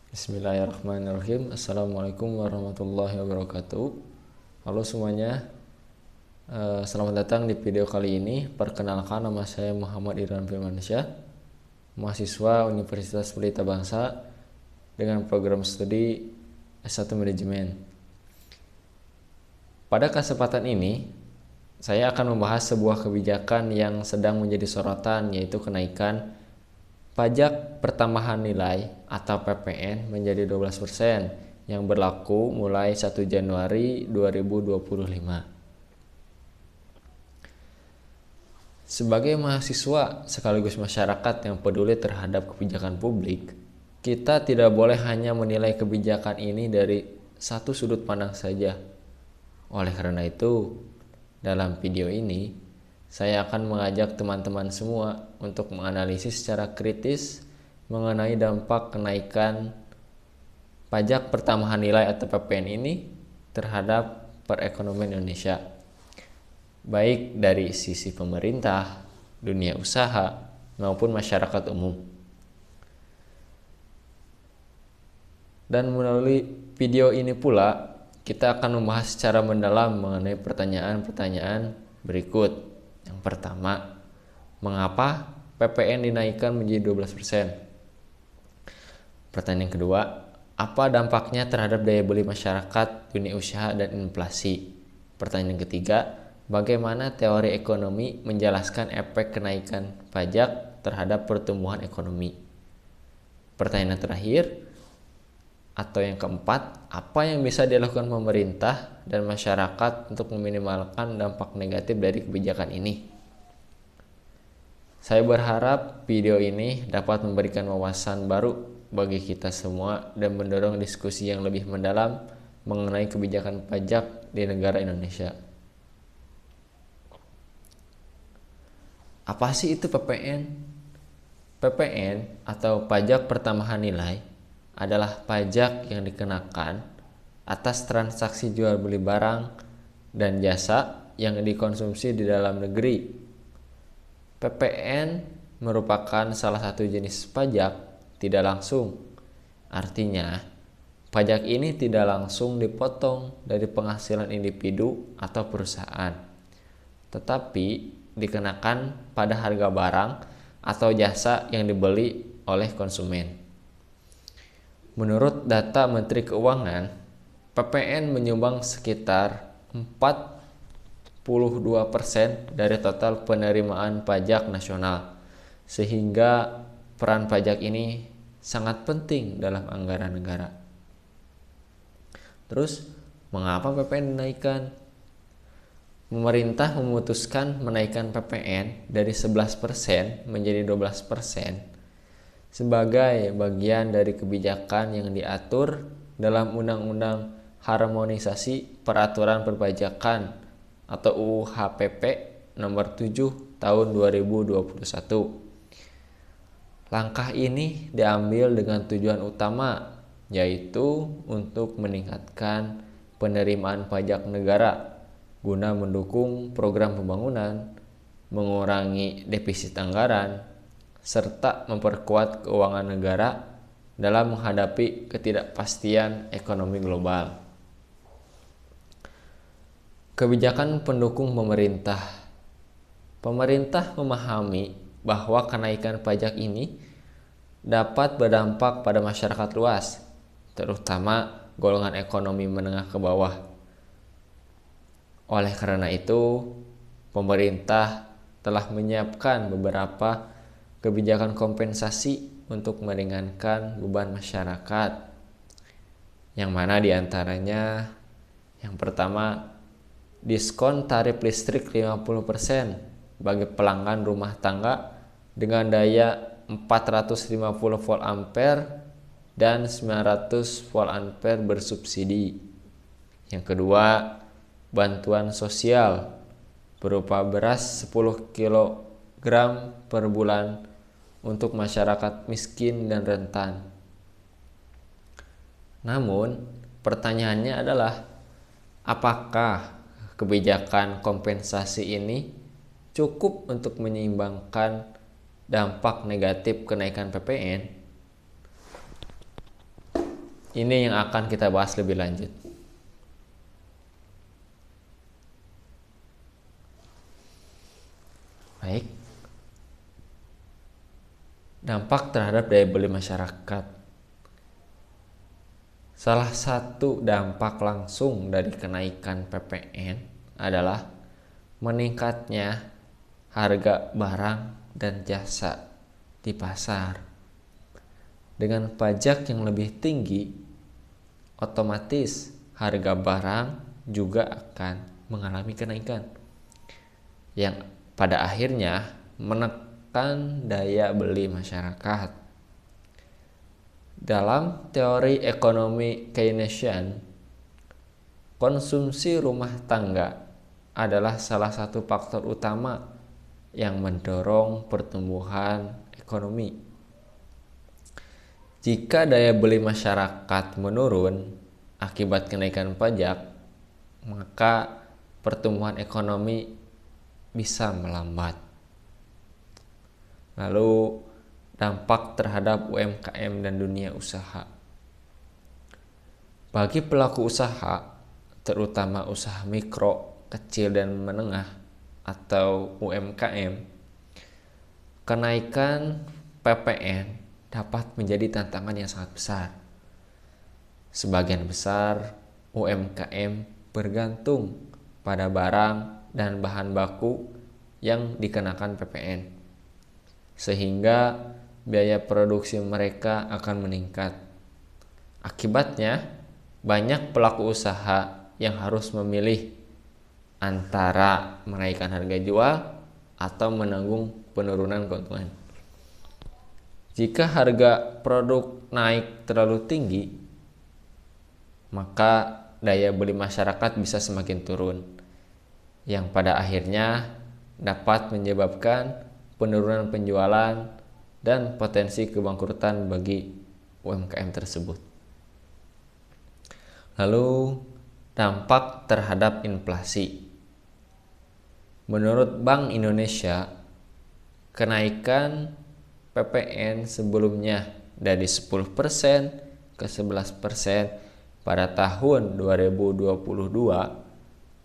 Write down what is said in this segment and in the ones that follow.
Bismillahirrahmanirrahim. Assalamualaikum warahmatullahi wabarakatuh. Halo semuanya, selamat datang di video kali ini. Perkenalkan, nama saya Muhammad Irwan Firmansyah, mahasiswa Universitas Pelita Bangsa dengan program studi S1 Manajemen. Pada kesempatan ini, saya akan membahas sebuah kebijakan yang sedang menjadi sorotan, yaitu kenaikan pajak pertambahan nilai atau PPN menjadi 12% yang berlaku mulai 1 Januari 2025. Sebagai mahasiswa sekaligus masyarakat yang peduli terhadap kebijakan publik, kita tidak boleh hanya menilai kebijakan ini dari satu sudut pandang saja. Oleh karena itu, dalam video ini saya akan mengajak teman-teman semua untuk menganalisis secara kritis mengenai dampak kenaikan pajak pertambahan nilai atau PPN ini terhadap perekonomian Indonesia, baik dari sisi pemerintah, dunia usaha, maupun masyarakat umum. Dan melalui video ini pula, kita akan membahas secara mendalam mengenai pertanyaan-pertanyaan berikut. Yang pertama, mengapa PPN dinaikkan menjadi 12%? Pertanyaan kedua, apa dampaknya terhadap daya beli masyarakat, dunia usaha, dan inflasi? Pertanyaan ketiga, bagaimana teori ekonomi menjelaskan efek kenaikan pajak terhadap pertumbuhan ekonomi? Pertanyaan terakhir, atau yang keempat, apa yang bisa dilakukan pemerintah dan masyarakat untuk meminimalkan dampak negatif dari kebijakan ini? Saya berharap video ini dapat memberikan wawasan baru bagi kita semua dan mendorong diskusi yang lebih mendalam mengenai kebijakan pajak di negara Indonesia. Apa sih itu PPN? PPN atau pajak pertambahan nilai adalah pajak yang dikenakan atas transaksi jual beli barang dan jasa yang dikonsumsi di dalam negeri. PPN merupakan salah satu jenis pajak tidak langsung. Artinya, pajak ini tidak langsung dipotong dari penghasilan individu atau perusahaan, tetapi dikenakan pada harga barang atau jasa yang dibeli oleh konsumen. Menurut data Menteri Keuangan, PPN menyumbang sekitar 42% dari total penerimaan pajak nasional, sehingga peran pajak ini sangat penting dalam anggaran negara. Terus, mengapa PPN dinaikkan? Pemerintah memutuskan menaikkan PPN dari 11% menjadi 12% sebagai bagian dari kebijakan yang diatur dalam Undang-Undang Harmonisasi Peraturan Perpajakan atau UU HPP nomor 7 tahun 2021. Langkah ini diambil dengan tujuan utama, yaitu untuk meningkatkan penerimaan pajak negara guna mendukung program pembangunan, mengurangi defisit anggaran, serta memperkuat keuangan negara dalam menghadapi ketidakpastian ekonomi global. Kebijakan pendukung pemerintah. Pemerintah memahami bahwa kenaikan pajak ini dapat berdampak pada masyarakat luas, terutama golongan ekonomi menengah ke bawah. Oleh karena itu, pemerintah telah menyiapkan beberapa kebijakan kompensasi untuk meringankan beban masyarakat, yang mana diantaranya yang pertama, diskon tarif listrik 50% bagi pelanggan rumah tangga dengan daya 450 volt ampere dan 900 volt ampere bersubsidi. Yang kedua, bantuan sosial berupa beras 10 kg per bulan untuk masyarakat miskin dan rentan. Namun, pertanyaannya adalah, apakah kebijakan kompensasi ini cukup untuk menyeimbangkan dampak negatif kenaikan PPN? Ini yang akan kita bahas lebih lanjut. Baik, dampak terhadap daya beli masyarakat. Salah satu dampak langsung dari kenaikan PPN adalah meningkatnya harga barang dan jasa di pasar. Dengan pajak yang lebih tinggi, otomatis harga barang juga akan mengalami kenaikan, yang pada akhirnya menekan daya beli masyarakat. Dalam teori ekonomi Keynesian, konsumsi rumah tangga adalah salah satu faktor utama yang mendorong pertumbuhan ekonomi. Jika daya beli masyarakat menurun akibat kenaikan pajak, maka pertumbuhan ekonomi bisa melambat. Lalu dampak terhadap UMKM dan dunia usaha. Bagi pelaku usaha, terutama usaha mikro, kecil dan menengah atau UMKM, kenaikan PPN dapat menjadi tantangan yang sangat besar. Sebagian besar UMKM bergantung pada barang dan bahan baku yang dikenakan PPN, sehingga biaya produksi mereka akan meningkat. Akibatnya, banyak pelaku usaha yang harus memilih antara menaikkan harga jual atau menanggung penurunan keuntungan. Jika harga produk naik terlalu tinggi, maka daya beli masyarakat bisa semakin turun, yang pada akhirnya dapat menyebabkan penurunan penjualan dan potensi kebangkrutan bagi UMKM tersebut. Lalu, dampak terhadap inflasi. Menurut Bank Indonesia, kenaikan PPN sebelumnya dari 10% ke 11% pada tahun 2022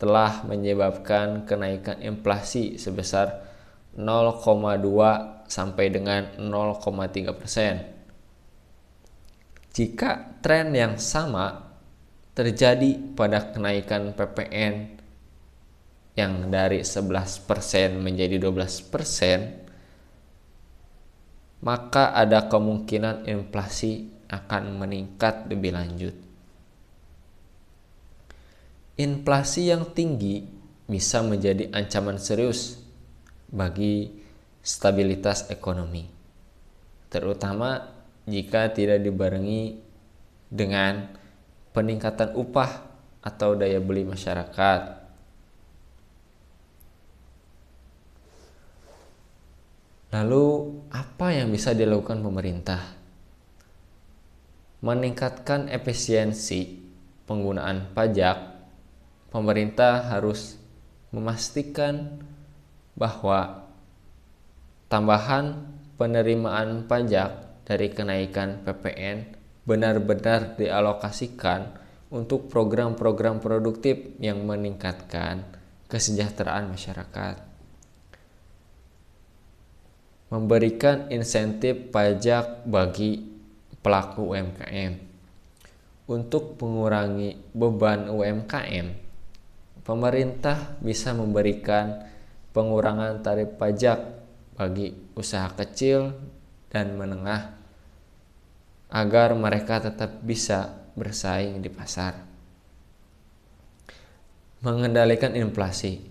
telah menyebabkan kenaikan inflasi sebesar 0,2 sampai dengan 0,3%. Jika tren yang sama terjadi pada kenaikan PPN yang dari 11% menjadi 12%, maka ada kemungkinan inflasi akan meningkat lebih lanjut. Inflasi yang tinggi bisa menjadi ancaman serius bagi stabilitas ekonomi, terutama jika tidak dibarengi dengan peningkatan upah atau daya beli masyarakat. Lalu, apa yang bisa dilakukan pemerintah? Meningkatkan efisiensi penggunaan pajak. Pemerintah harus memastikan bahwa tambahan penerimaan pajak dari kenaikan PPN benar-benar dialokasikan untuk program-program produktif yang meningkatkan kesejahteraan masyarakat. Memberikan insentif pajak bagi pelaku UMKM. Untuk mengurangi beban UMKM, pemerintah bisa memberikan pengurangan tarif pajak bagi usaha kecil dan menengah agar mereka tetap bisa bersaing di pasar. Mengendalikan inflasi.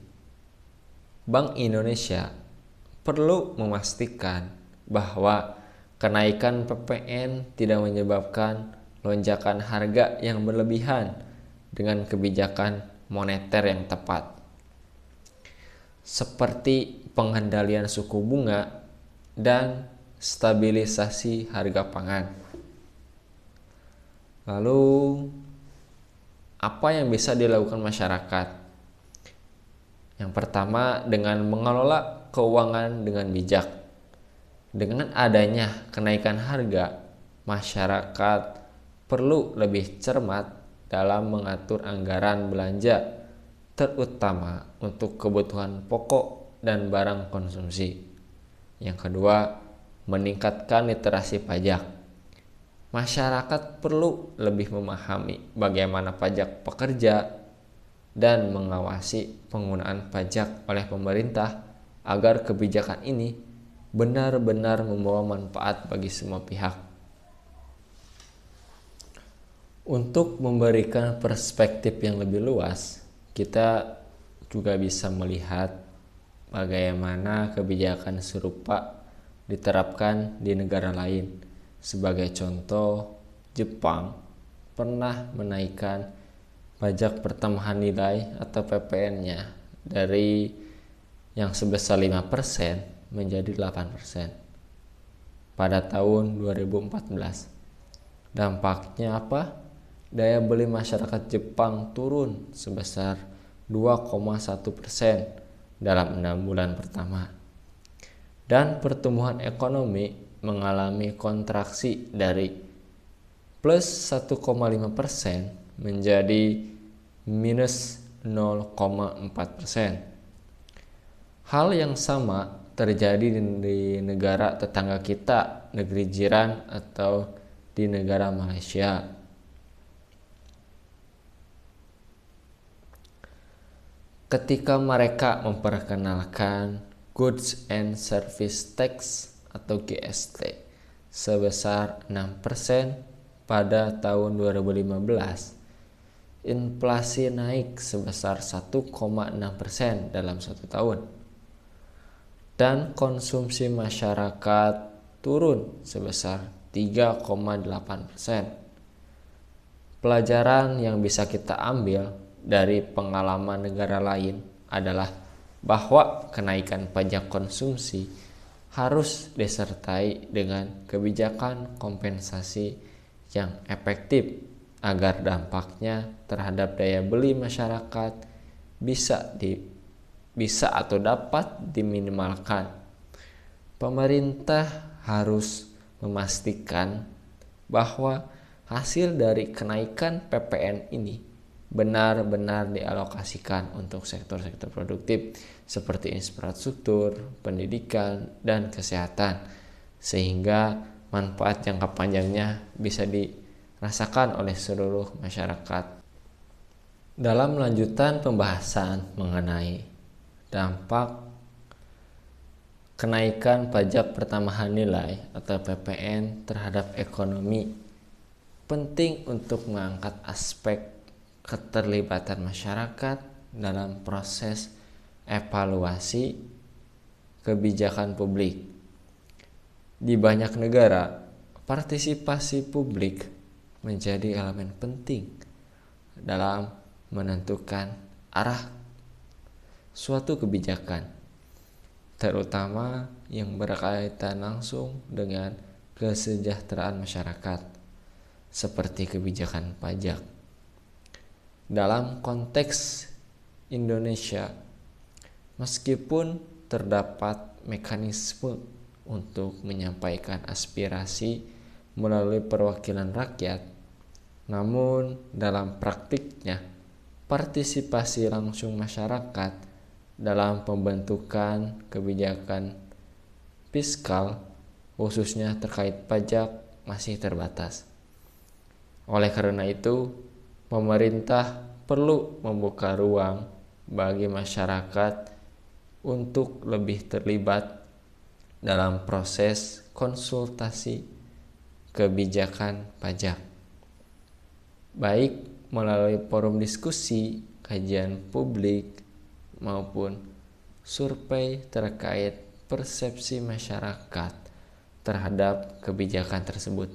Bank Indonesia perlu memastikan bahwa kenaikan PPN tidak menyebabkan lonjakan harga yang berlebihan dengan kebijakan moneter yang tepat, seperti pengendalian suku bunga dan stabilisasi harga pangan. Lalu, apa yang bisa dilakukan masyarakat? Yang pertama, dengan mengelola keuangan dengan bijak. Dengan adanya kenaikan harga, masyarakat perlu lebih cermat dalam mengatur anggaran belanja, terutama untuk kebutuhan pokok dan barang konsumsi. Yang kedua, meningkatkan literasi pajak. Masyarakat perlu lebih memahami bagaimana pajak pekerja dan mengawasi penggunaan pajak oleh pemerintah agar kebijakan ini benar-benar membawa manfaat bagi semua pihak. Untuk memberikan perspektif yang lebih luas, kita juga bisa melihat bagaimana kebijakan serupa diterapkan di negara lain. Sebagai contoh, Jepang pernah menaikkan pajak pertambahan nilai atau PPN-nya dari yang sebesar 5% menjadi 8% pada tahun 2014. Dampaknya apa? Daya beli masyarakat Jepang turun sebesar 2,1% dalam 6 bulan pertama. Dan pertumbuhan ekonomi mengalami kontraksi dari plus 1,5% menjadi minus 0,4%. Hal yang sama terjadi di negara tetangga kita, negeri jiran atau di negara Malaysia. Ketika mereka memperkenalkan Goods and Service Tax atau GST sebesar 6% pada tahun 2015, inflasi naik sebesar 1,6% dalam 1 tahun. Dan konsumsi masyarakat turun sebesar 3,8%. Pelajaran yang bisa kita ambil dari pengalaman negara lain adalah bahwa kenaikan pajak konsumsi harus disertai dengan kebijakan kompensasi yang efektif agar dampaknya terhadap daya beli masyarakat bisa atau dapat diminimalkan. Pemerintah harus memastikan bahwa hasil dari kenaikan PPN ini benar-benar dialokasikan untuk sektor-sektor produktif seperti infrastruktur, pendidikan, dan kesehatan, sehingga manfaat jangka panjangnya bisa dirasakan oleh seluruh masyarakat. Dalam lanjutan pembahasan mengenai dampak kenaikan pajak pertambahan nilai atau PPN terhadap ekonomi, penting untuk mengangkat aspek keterlibatan masyarakat dalam proses evaluasi kebijakan publik. Di banyak negara, partisipasi publik menjadi elemen penting dalam menentukan arah suatu kebijakan, terutama yang berkaitan langsung dengan kesejahteraan masyarakat, seperti kebijakan pajak. Dalam konteks Indonesia, meskipun terdapat mekanisme untuk menyampaikan aspirasi melalui perwakilan rakyat, namun dalam praktiknya, partisipasi langsung masyarakat dalam pembentukan kebijakan fiskal, khususnya terkait pajak, masih terbatas. Oleh karena itu, pemerintah perlu membuka ruang bagi masyarakat untuk lebih terlibat dalam proses konsultasi kebijakan pajak, baik melalui forum diskusi, kajian publik, maupun survei terkait persepsi masyarakat terhadap kebijakan tersebut.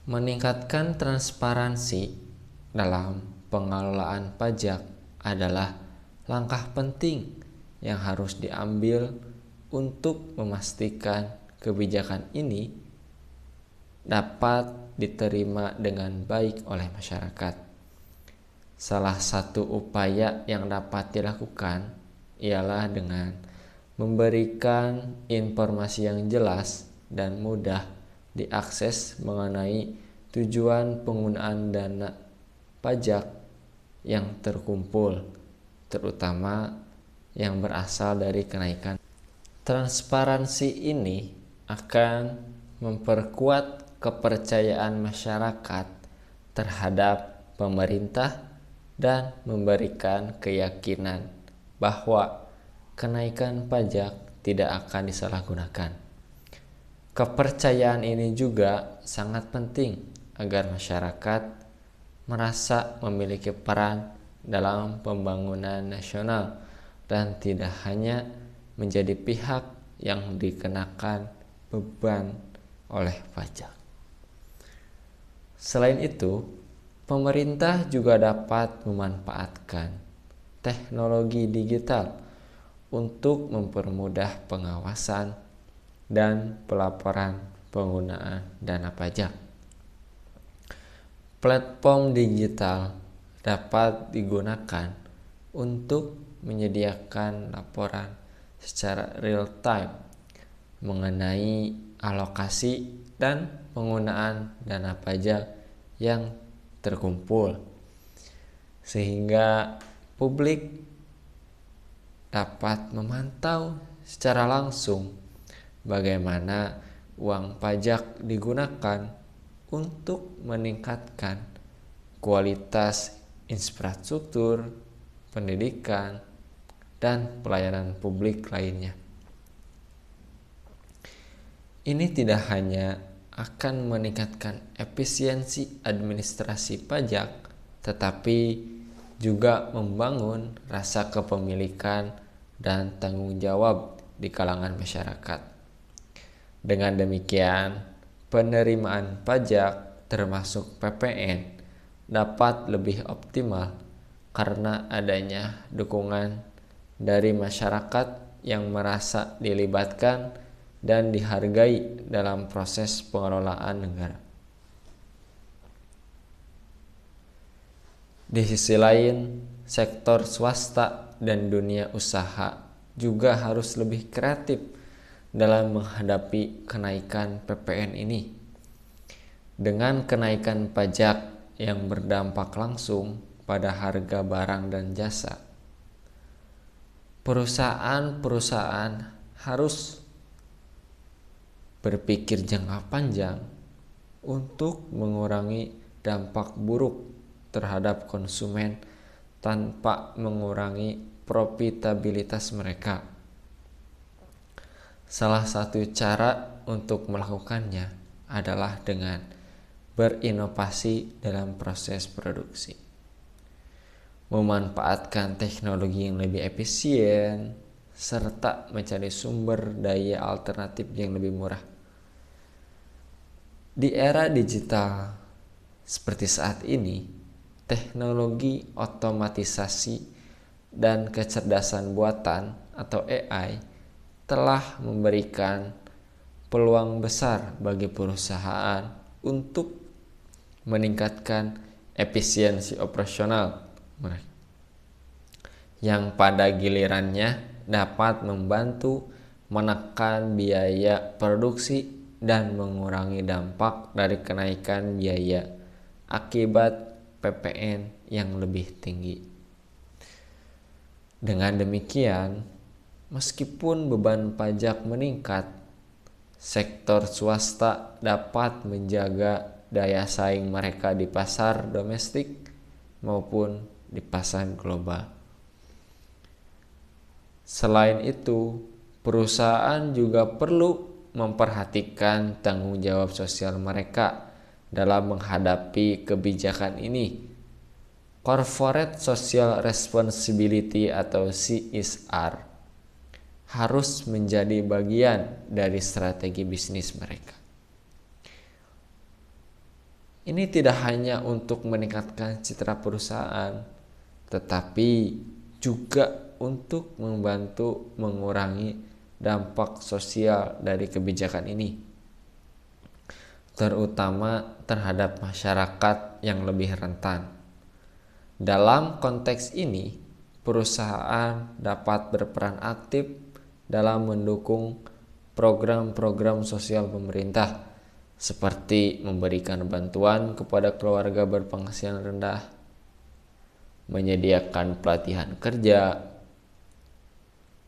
Meningkatkan transparansi dalam pengelolaan pajak adalah langkah penting yang harus diambil untuk memastikan kebijakan ini dapat diterima dengan baik oleh masyarakat. Salah satu upaya yang dapat dilakukan ialah dengan memberikan informasi yang jelas dan mudah diakses mengenai tujuan penggunaan dana pajak yang terkumpul, terutama yang berasal dari kenaikan. Transparansi ini akan memperkuat kepercayaan masyarakat terhadap pemerintah dan memberikan keyakinan bahwa kenaikan pajak tidak akan disalahgunakan. Kepercayaan ini juga sangat penting agar masyarakat merasa memiliki peran dalam pembangunan nasional dan tidak hanya menjadi pihak yang dikenakan beban oleh pajak. Selain itu, pemerintah juga dapat memanfaatkan teknologi digital untuk mempermudah pengawasan dan pelaporan penggunaan dana pajak. Platform digital dapat digunakan untuk menyediakan laporan secara real time mengenai alokasi dan penggunaan dana pajak yang terkumpul, sehingga publik dapat memantau secara langsung bagaimana uang pajak digunakan untuk meningkatkan kualitas infrastruktur, pendidikan, dan pelayanan publik lainnya. Ini tidak hanya akan meningkatkan efisiensi administrasi pajak, tetapi juga membangun rasa kepemilikan dan tanggung jawab di kalangan masyarakat. Dengan demikian, penerimaan pajak termasuk PPN dapat lebih optimal karena adanya dukungan dari masyarakat yang merasa dilibatkan dan dihargai dalam proses pengelolaan negara. Di sisi lain, sektor swasta dan dunia usaha juga harus lebih kreatif dalam menghadapi kenaikan PPN ini. Dengan kenaikan pajak yang berdampak langsung pada harga barang dan jasa, perusahaan-perusahaan harus berpikir jangka panjang untuk mengurangi dampak buruk terhadap konsumen tanpa mengurangi profitabilitas mereka. Salah satu cara untuk melakukannya adalah dengan berinovasi dalam proses produksi, memanfaatkan teknologi yang lebih efisien, serta mencari sumber daya alternatif yang lebih murah. Di era digital seperti saat ini, teknologi otomatisasi dan kecerdasan buatan atau AI telah memberikan peluang besar bagi perusahaan untuk meningkatkan efisiensi operasional mereka, yang pada gilirannya dapat membantu menekan biaya produksi dan mengurangi dampak dari kenaikan biaya akibat PPN yang lebih tinggi. Dengan demikian, meskipun beban pajak meningkat, sektor swasta dapat menjaga daya saing mereka di pasar domestik maupun di pasar global. Selain itu, perusahaan juga perlu memperhatikan tanggung jawab sosial mereka dalam menghadapi kebijakan ini. Corporate Social Responsibility atau CSR harus menjadi bagian dari strategi bisnis mereka. Ini tidak hanya untuk meningkatkan citra perusahaan, tetapi juga untuk membantu mengurangi dampak sosial dari kebijakan ini, terutama terhadap masyarakat yang lebih rentan. Dalam konteks ini, perusahaan dapat berperan aktif dalam mendukung program-program sosial pemerintah seperti memberikan bantuan kepada keluarga berpenghasilan rendah, menyediakan pelatihan kerja,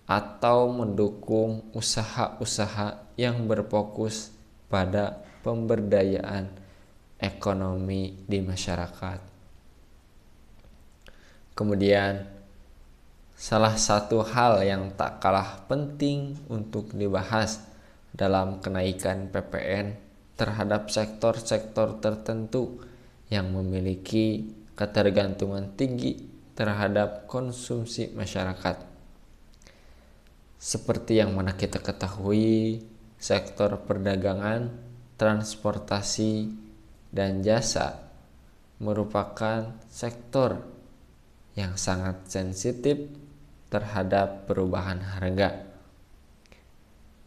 atau mendukung usaha-usaha yang berfokus pada pemberdayaan ekonomi di masyarakat. Kemudian, salah satu hal yang tak kalah penting untuk dibahas dalam kenaikan PPN terhadap sektor-sektor tertentu yang memiliki ketergantungan tinggi terhadap konsumsi masyarakat. Seperti yang mana kita ketahui, sektor perdagangan, transportasi, dan jasa merupakan sektor yang sangat sensitif terhadap perubahan harga.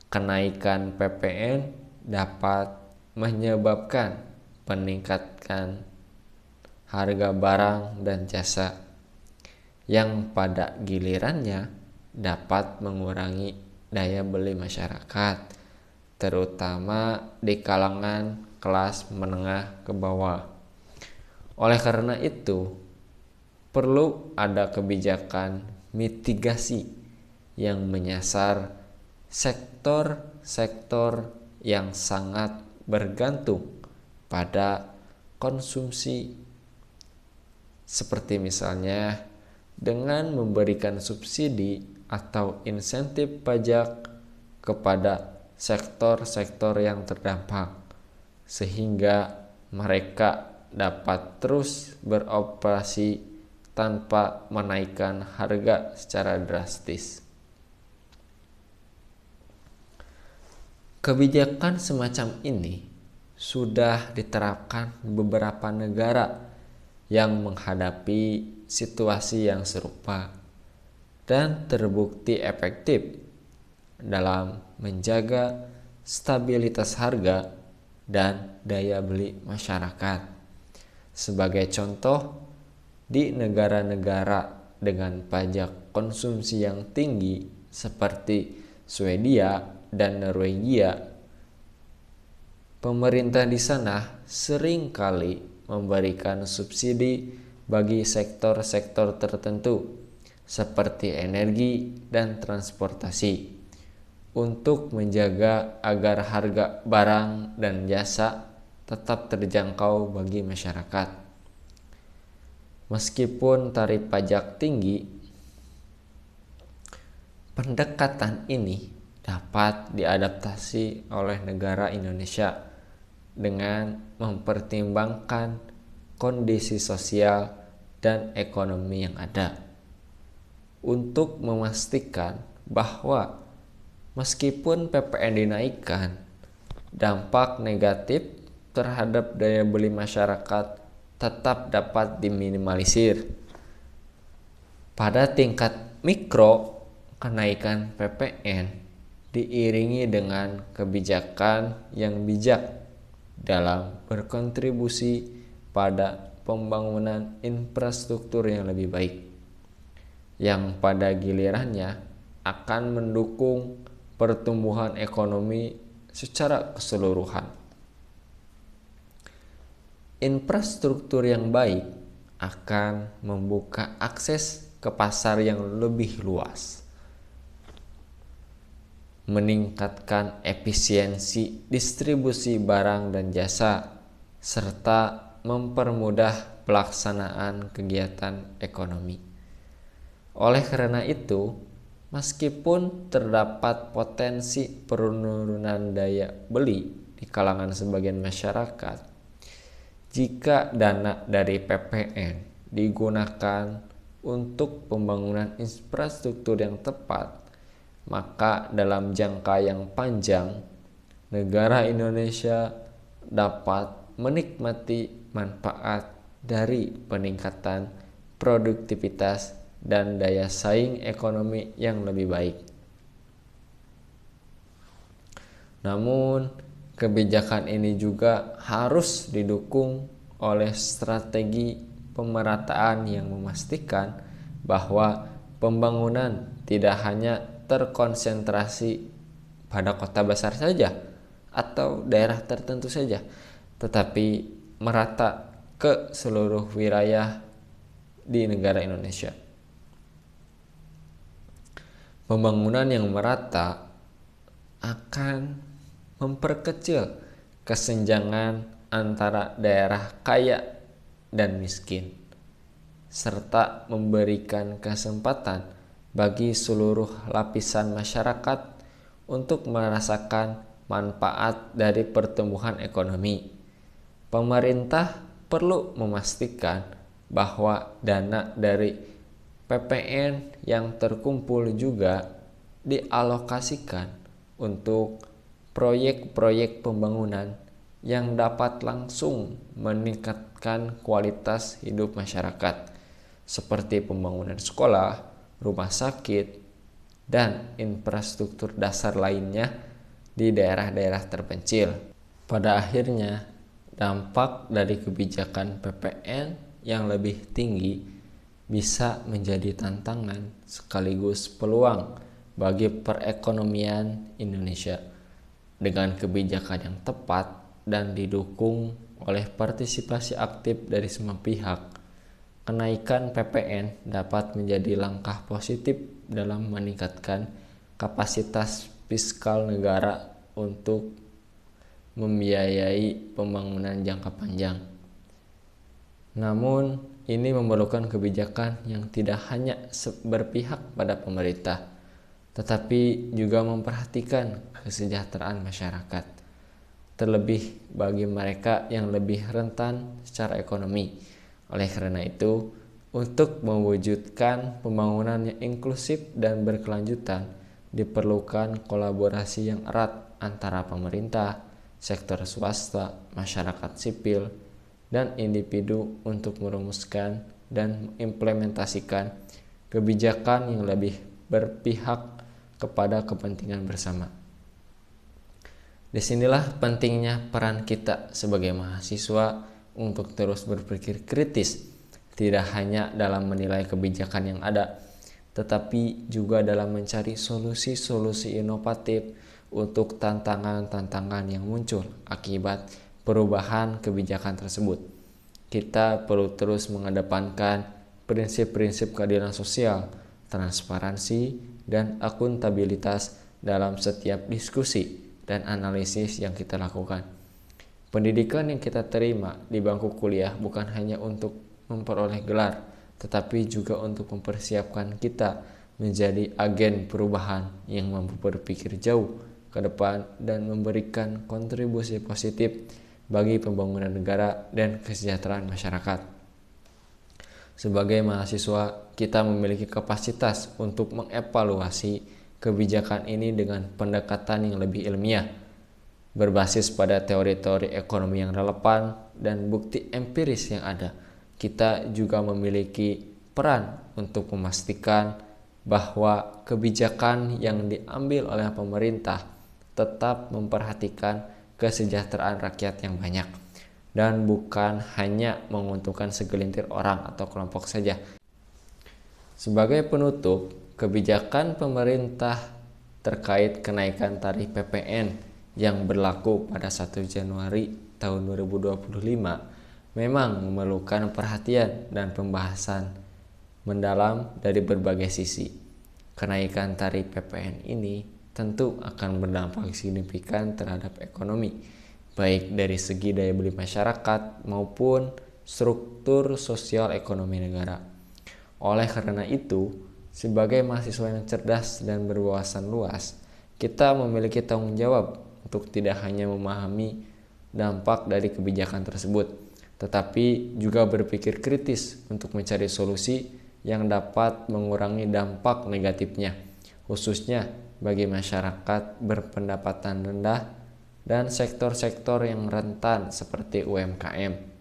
Kenaikan PPN dapat menyebabkan peningkatan harga barang dan jasa yang pada gilirannya dapat mengurangi daya beli masyarakat, terutama di kalangan kelas menengah ke bawah. Oleh karena itu, perlu ada kebijakan mitigasi yang menyasar sektor-sektor yang sangat bergantung pada konsumsi, seperti misalnya dengan memberikan subsidi atau insentif pajak kepada sektor-sektor yang terdampak, sehingga mereka dapat terus beroperasi tanpa menaikkan harga secara drastis. Kebijakan semacam ini sudah diterapkan di beberapa negara yang menghadapi situasi yang serupa dan terbukti efektif dalam menjaga stabilitas harga dan daya beli masyarakat. Sebagai contoh, di negara-negara dengan pajak konsumsi yang tinggi seperti Swedia dan Norwegia, pemerintah di sana sering kali memberikan subsidi bagi sektor-sektor tertentu seperti energi dan transportasi untuk menjaga agar harga barang dan jasa tetap terjangkau bagi masyarakat. Meskipun tarif pajak tinggi, pendekatan ini dapat diadaptasi oleh negara Indonesia dengan mempertimbangkan kondisi sosial dan ekonomi yang ada, untuk memastikan bahwa meskipun PPN dinaikkan, dampak negatif terhadap daya beli masyarakat tetap dapat diminimalisir. Pada tingkat mikro, kenaikan PPN diiringi dengan kebijakan yang bijak dalam berkontribusi pada pembangunan infrastruktur yang lebih baik, yang pada gilirannya akan mendukung pertumbuhan ekonomi secara keseluruhan. Infrastruktur yang baik akan membuka akses ke pasar yang lebih luas, meningkatkan efisiensi distribusi barang dan jasa, serta mempermudah pelaksanaan kegiatan ekonomi. Oleh karena itu, meskipun terdapat potensi penurunan daya beli di kalangan sebagian masyarakat, jika dana dari PPN digunakan untuk pembangunan infrastruktur yang tepat, maka dalam jangka yang panjang, negara Indonesia dapat menikmati manfaat dari peningkatan produktivitas dan daya saing ekonomi yang lebih baik. Namun, kebijakan ini juga harus didukung oleh strategi pemerataan yang memastikan bahwa pembangunan tidak hanya terkonsentrasi pada kota besar saja atau daerah tertentu saja, tetapi merata ke seluruh wilayah di negara Indonesia. Pembangunan yang merata akan memperkecil kesenjangan antara daerah kaya dan miskin, serta memberikan kesempatan bagi seluruh lapisan masyarakat untuk merasakan manfaat dari pertumbuhan ekonomi. Pemerintah perlu memastikan bahwa dana dari PPN yang terkumpul juga dialokasikan untuk proyek-proyek pembangunan yang dapat langsung meningkatkan kualitas hidup masyarakat, seperti pembangunan sekolah, rumah sakit, dan infrastruktur dasar lainnya di daerah-daerah terpencil. Pada akhirnya, dampak dari kebijakan PPN yang lebih tinggi bisa menjadi tantangan sekaligus peluang bagi perekonomian Indonesia. Dengan kebijakan yang tepat dan didukung oleh partisipasi aktif dari semua pihak, kenaikan PPN dapat menjadi langkah positif dalam meningkatkan kapasitas fiskal negara untuk membiayai pembangunan jangka panjang. Namun, ini memerlukan kebijakan yang tidak hanya berpihak pada pemerintah, tetapi juga memperhatikan kesejahteraan masyarakat, terlebih bagi mereka yang lebih rentan secara ekonomi. Oleh karena itu, untuk mewujudkan pembangunan yang inklusif dan berkelanjutan, diperlukan kolaborasi yang erat antara pemerintah, sektor swasta, masyarakat sipil, dan individu untuk merumuskan dan mengimplementasikan kebijakan yang lebih berpihak kepada kepentingan bersama. Disinilah pentingnya peran kita sebagai mahasiswa untuk terus berpikir kritis, tidak hanya dalam menilai kebijakan yang ada, tetapi juga dalam mencari solusi-solusi inovatif untuk tantangan-tantangan yang muncul akibat perubahan kebijakan tersebut. Kita perlu terus mengedepankan prinsip-prinsip keadilan sosial, transparansi, dan akuntabilitas dalam setiap diskusi dan analisis yang kita lakukan. Pendidikan yang kita terima di bangku kuliah bukan hanya untuk memperoleh gelar, tetapi juga untuk mempersiapkan kita menjadi agen perubahan yang mampu berpikir jauh ke depan dan memberikan kontribusi positif bagi pembangunan negara dan kesejahteraan masyarakat. Sebagai mahasiswa, kita memiliki kapasitas untuk mengevaluasi kebijakan ini dengan pendekatan yang lebih ilmiah, berbasis pada teori-teori ekonomi yang relevan dan bukti empiris yang ada. Kita juga memiliki peran untuk memastikan bahwa kebijakan yang diambil oleh pemerintah tetap memperhatikan kesejahteraan rakyat yang banyak dan bukan hanya menguntungkan segelintir orang atau kelompok saja. Sebagai penutup, kebijakan pemerintah terkait kenaikan tarif PPN yang berlaku pada 1 Januari tahun 2025 memang memerlukan perhatian dan pembahasan mendalam dari berbagai sisi. Kenaikan tarif PPN ini tentu akan berdampak signifikan terhadap ekonomi, baik dari segi daya beli masyarakat maupun struktur sosial ekonomi negara. Oleh karena itu, sebagai mahasiswa yang cerdas dan berwawasan luas, kita memiliki tanggung jawab untuk tidak hanya memahami dampak dari kebijakan tersebut, tetapi juga berpikir kritis untuk mencari solusi yang dapat mengurangi dampak negatifnya, khususnya bagi masyarakat berpendapatan rendah dan sektor-sektor yang rentan seperti UMKM.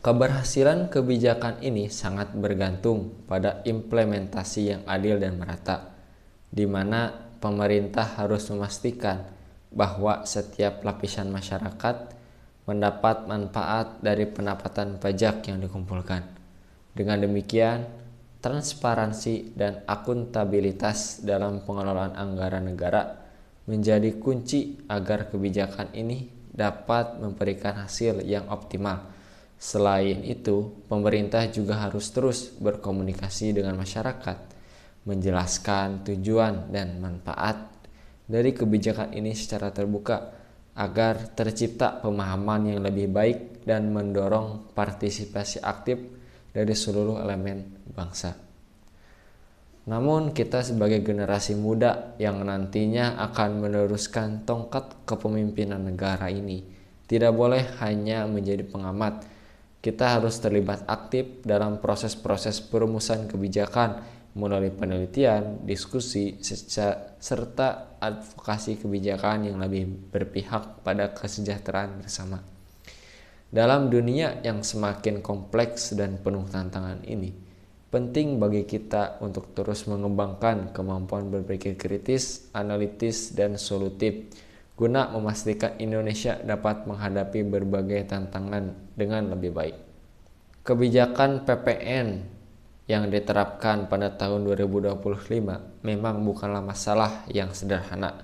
Keberhasilan kebijakan ini sangat bergantung pada implementasi yang adil dan merata, di mana pemerintah harus memastikan bahwa setiap lapisan masyarakat mendapat manfaat dari pendapatan pajak yang dikumpulkan. Dengan demikian, transparansi, dan akuntabilitas dalam pengelolaan anggaran negara menjadi kunci agar kebijakan ini dapat memberikan hasil yang optimal. Selain itu, pemerintah juga harus terus berkomunikasi dengan masyarakat, menjelaskan tujuan dan manfaat dari kebijakan ini secara terbuka agar tercipta pemahaman yang lebih baik dan mendorong partisipasi aktif dari seluruh elemen bangsa. Namun kita sebagai generasi muda yang nantinya akan meneruskan tongkat kepemimpinan negara ini tidak boleh hanya menjadi pengamat. Kita harus terlibat aktif dalam proses-proses perumusan kebijakan melalui penelitian, diskusi, serta advokasi kebijakan yang lebih berpihak pada kesejahteraan bersama. Dalam dunia yang semakin kompleks dan penuh tantangan ini, penting bagi kita untuk terus mengembangkan kemampuan berpikir kritis, analitis, dan solutif guna memastikan Indonesia dapat menghadapi berbagai tantangan dengan lebih baik. Kebijakan PPN yang diterapkan pada tahun 2025 memang bukanlah masalah yang sederhana.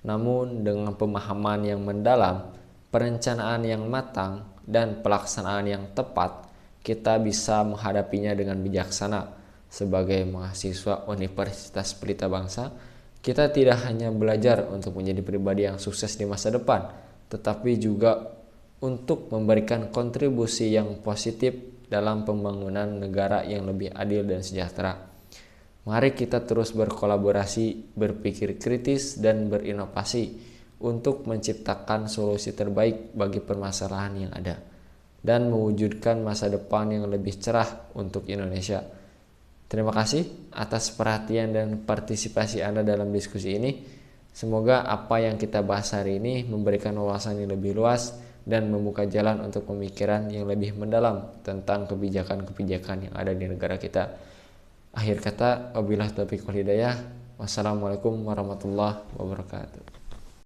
Namun dengan pemahaman yang mendalam, perencanaan yang matang, dan pelaksanaan yang tepat, kita bisa menghadapinya dengan bijaksana. Sebagai mahasiswa Universitas Pelita Bangsa, kita tidak hanya belajar untuk menjadi pribadi yang sukses di masa depan, tetapi juga untuk memberikan kontribusi yang positif dalam pembangunan negara yang lebih adil dan sejahtera. Mari kita terus berkolaborasi, berpikir kritis, dan berinovasi untuk menciptakan solusi terbaik bagi permasalahan yang ada dan mewujudkan masa depan yang lebih cerah untuk Indonesia. Terima kasih atas perhatian dan partisipasi Anda dalam diskusi ini. Semoga apa yang kita bahas hari ini memberikan wawasan yang lebih luas dan membuka jalan untuk pemikiran yang lebih mendalam tentang kebijakan-kebijakan yang ada di negara kita. Akhir kata, wabillahi taufiq wal hidayah. Wassalamualaikum warahmatullahi wabarakatuh.